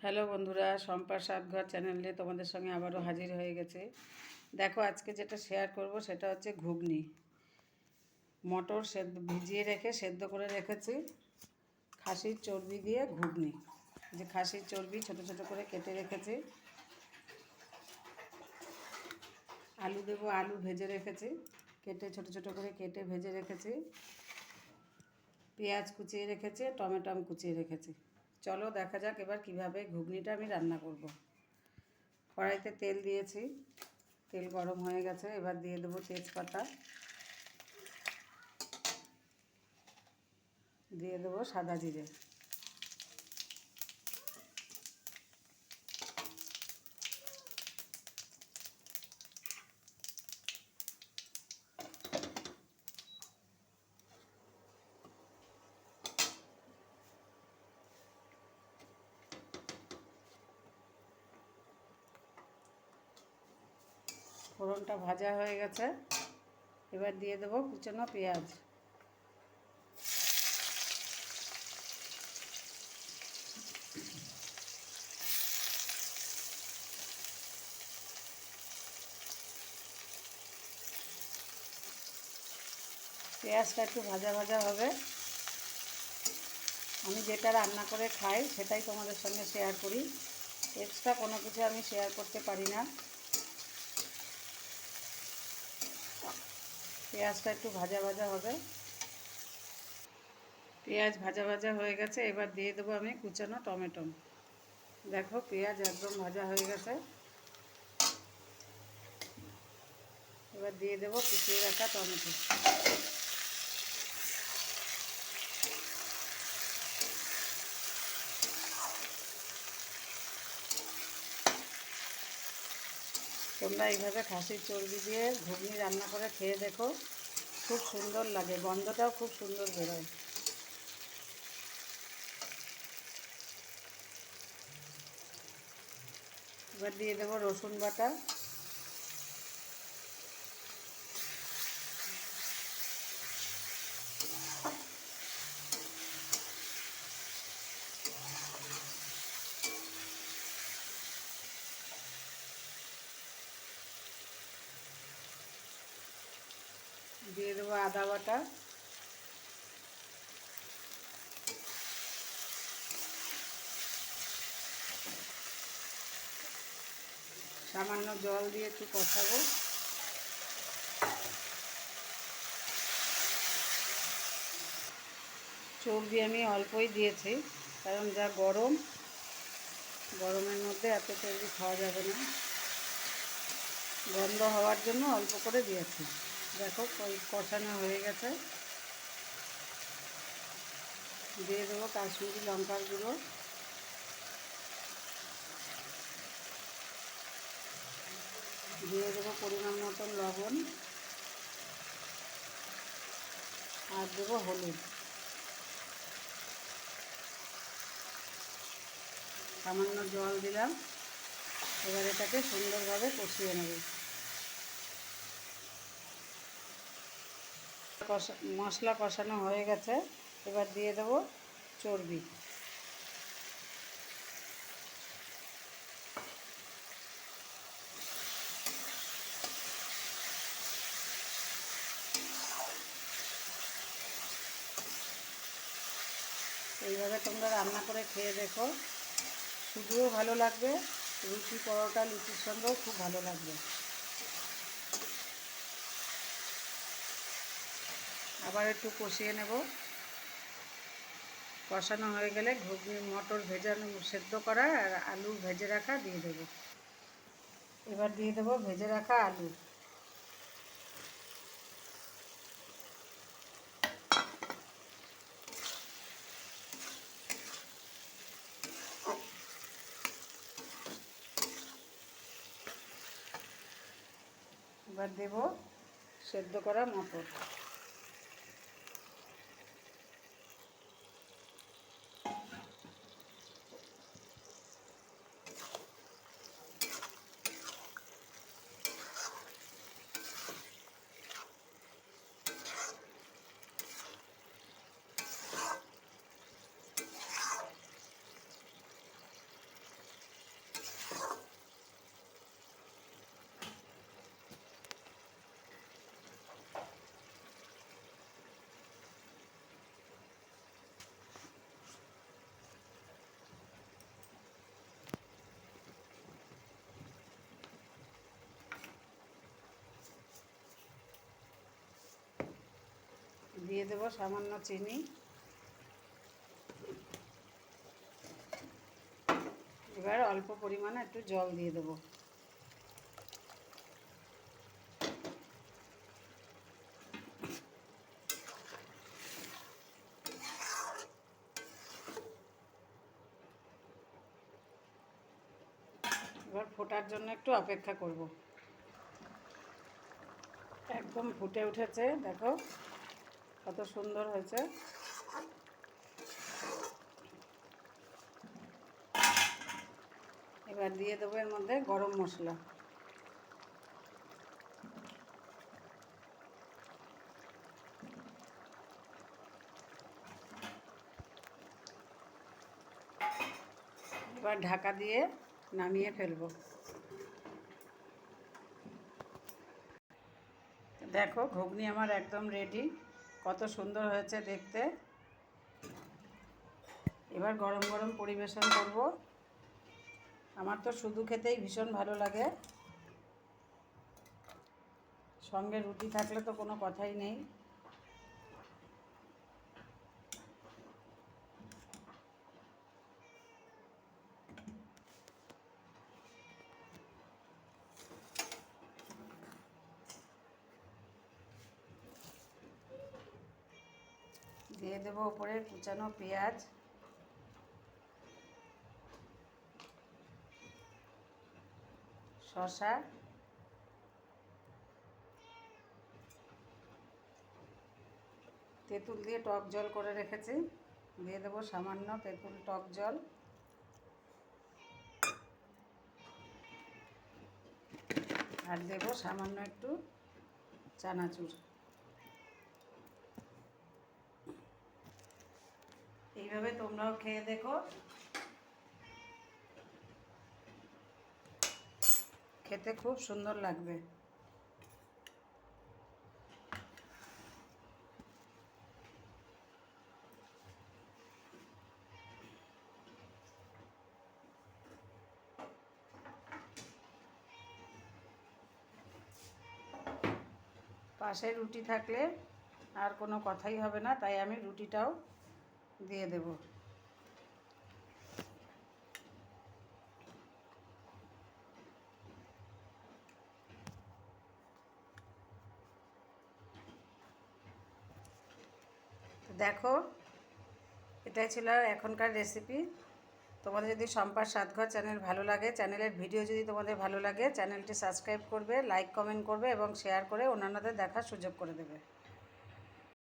Hello বন্ধুরা, শম্পার সাতঘর চ্যানেলে তোমাদের সঙ্গে আবারও হাজির হয়ে গেছে। দেখো, আজকে যেটা শেয়ার করব সেটা হচ্ছে ঘুগনি। মটর সেদ্ধ ভিজিয়ে রেখে সেদ্ধ করে রেখেছি, খাসির চর্বি দিয়ে ঘুগনি। যে খাসির চর্বি ছোট ছোট করে কেটে রেখেছি। আলু দেবো, আলু ভেজে রেখেছি, কেটে ছোট ছোট করে কেটে ভেজে রেখেছি। পেঁয়াজ কুচিয়ে রেখেছি, টমেটো কুচিয়ে রেখেছি। চলো দেখা যাক এবার কিভাবে ঘুগনিটা আমি রান্না করব। কড়াইতে তেল দিয়েছি, তেল গরম হয়ে গেছে। এবার দিয়ে দেবো তেজপাতা, দিয়ে দেবো সাদা জিরে। ফোড়নটা ভাজা হয়ে গেছে, এবার দিয়ে দেবো কুচানো পেঁয়াজ। পেঁয়াজটা একটু ভাজা ভাজা হবে। আমি যেটা রান্না করে খাই সেটাই তোমাদের সঙ্গে শেয়ার করি, এক্সট্রা কোনো কিছু আমি শেয়ার করতে পারি না। পেঁয়াজটা একটু ভাজা ভাজা হবে। পেঁয়াজ ভাজা ভাজা হয়ে গেছে, এবার দিয়ে দেবো আমি কুচানো টমেটো। দেখো, পেঁয়াজ একদম ভাজা হয়ে গেছে। এবার দিয়ে দেবো কুচিয়ে রাখা টমেটো। তোমরা এইভাবে খাসির চর্বি দিয়ে ঘুগনি রান্না করে খেয়ে দেখো, খুব সুন্দর লাগে, গন্ধটাও খুব সুন্দর বেরোয়। এবার দিয়ে দেবো রসুন বাটা, দিয়ে দেবো আদা বাটা, সামান্য জল দিয়ে একটু কষাবো। চর্বি আমি অল্পই দিয়েছি, কারণ যা গরম, গরমের মধ্যে এত চর্বি খাওয়া যাবে না। গন্ধ হওয়ার জন্য অল্প করে দিয়েছি। দেখো কষানো হয়ে গেছে। দিয়ে দেবো কাশ্মীরি লঙ্কার গুঁড়ো, দিয়ে দেবো পরিমাণ মতন লবণ, আর দেবো হলুদ। সামান্য জল দিলাম। এবার এটাকে সুন্দরভাবে কষিয়ে নেব। মশলা কষানো হয়ে গেছে, এবার দিয়ে দেবো চর্বি। এইভাবে তোমরা রান্না করে খেয়ে দেখো, শুধুও ভালো লাগবে, রুটি পরোটা লুচির সঙ্গেও খুব ভালো লাগবে। আবার একটু কষিয়ে নেব। কষানো হয়ে গেলে ঘুগনি, মটর ভেজানো সেদ্ধ করা আর আলু ভেজে রাখা দিয়ে দেবো। এবার দিয়ে দেবো ভেজে রাখা আলু। এবার দেব সেদ্ধ করা মটর। দিয়ে দেবো সামান্য চিনি। এবার অল্প পরিমাণে একটু জল দিয়ে দেবো। এবার ফোটার জন্য একটু অপেক্ষা করব। একদম ফুটে উঠেছে, দেখো কত সুন্দর হয়েছে। এবার দিয়ে দেবো এর মধ্যে গরম মশলা। এবার ঢাকা দিয়ে নামিয়ে ফেলবো। দেখো ঘুগনি আমার একদম রেডি, কত সুন্দর হয়েছে দেখতে। এবার গরম গরম পরিবেশন করব। আমার তো শুধু খেতেই ভীষণ ভালো লাগে, সঙ্গে রুটি থাকলে তো কোনো কথাই নেই। দিয়ে দেবো উপরে কুচানো পেঁয়াজ, শসা, তেঁতুল দিয়ে টক জল করে রেখেছি, দিয়ে দেবো সামান্য তেঁতুল টক জল। আর দেবো সামান্য একটু চানাচুর। এইভাবে তোমরাও খেয়ে দেখো, খেতে খুব সুন্দর লাগবে। পাশে রুটি থাকলে আর কোনো কথাই হবে না, তাই আমি রুটিটাও দিয়ে দেব। দেখো এটাই ছিল এখনকার রেসিপি। তোমাদের যদি শম্পার স্বাদঘর চ্যানেল ভালো লাগে, চ্যানেলের ভিডিও যদি তোমাদের ভালো লাগে, চ্যানেলটি সাবস্ক্রাইব করবে, লাইক কমেন্ট করবে এবং শেয়ার করে অন্যান্যদের দেখার সুযোগ করে দেবে।